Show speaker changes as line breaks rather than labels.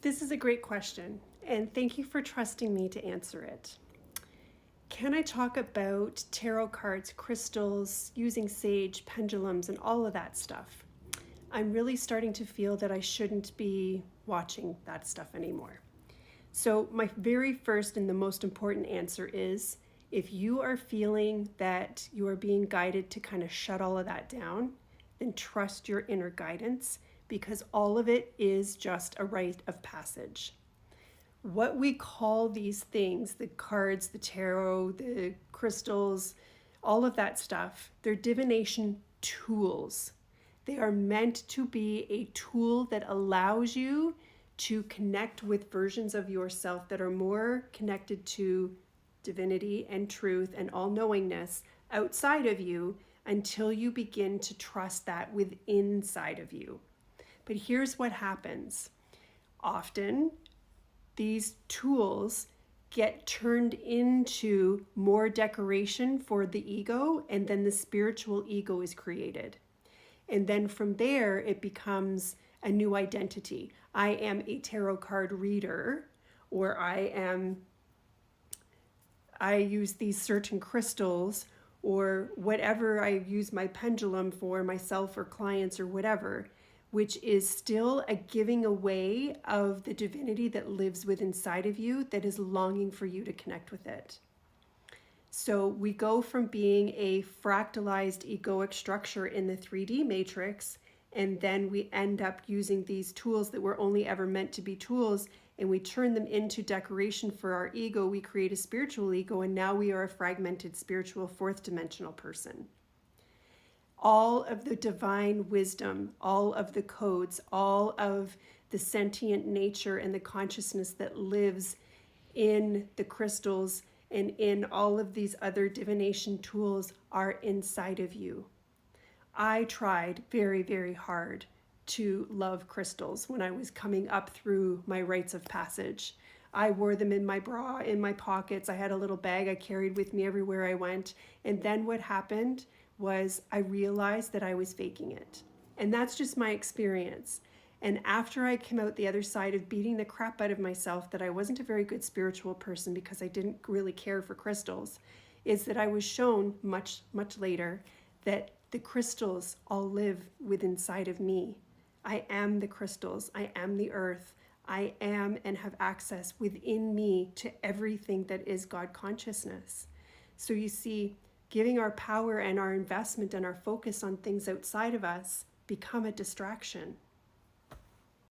This is a great question, and thank you for trusting me to answer it. Can I talk about tarot cards, crystals, using sage, pendulums, and all of that stuff? I'm really starting to feel that I shouldn't be watching that stuff anymore. So, my very first and the most important answer is if you are feeling that you are being guided to kind of shut all of that down, then trust your inner guidance because all of it is just a rite of passage. What we call these things, the cards, the tarot, the crystals, all of that stuff, they're divination tools. They are meant to be a tool that allows you to connect with versions of yourself that are more connected to divinity and truth and all-knowingness outside of you until you begin to trust that within inside of you. But here's what happens. Often, these tools get turned into more decoration for the ego, and then the spiritual ego is created. And then from there, it becomes a new identity. I am a tarot card reader, or I use these certain crystals, or whatever I use my pendulum for myself or clients or whatever, which is still a giving away of the divinity that lives within inside of you that is longing for you to connect with it. So we go from being a fractalized egoic structure in the 3D matrix, and then we end up using these tools that were only ever meant to be tools, and we turn them into decoration for our ego. We create a spiritual ego, and now we are a fragmented spiritual fourth dimensional person. All of the divine wisdom, all of the codes, all of the sentient nature and the consciousness that lives in the crystals and in all of these other divination tools are inside of you. I tried very, very hard to love crystals when I was coming up through my rites of passage. I wore them in my bra, in my pockets. I had a little bag I carried with me everywhere I went. And then what happened was I realized that I was faking it. And that's just my experience. And after I came out the other side of beating the crap out of myself that I wasn't a very good spiritual person because I didn't really care for crystals, is that I was shown much, much later that the crystals all live within inside of me. I am the crystals. I am the earth. I am and have access within me to everything that is God consciousness. So you see, giving our power and our investment and our focus on things outside of us become a distraction.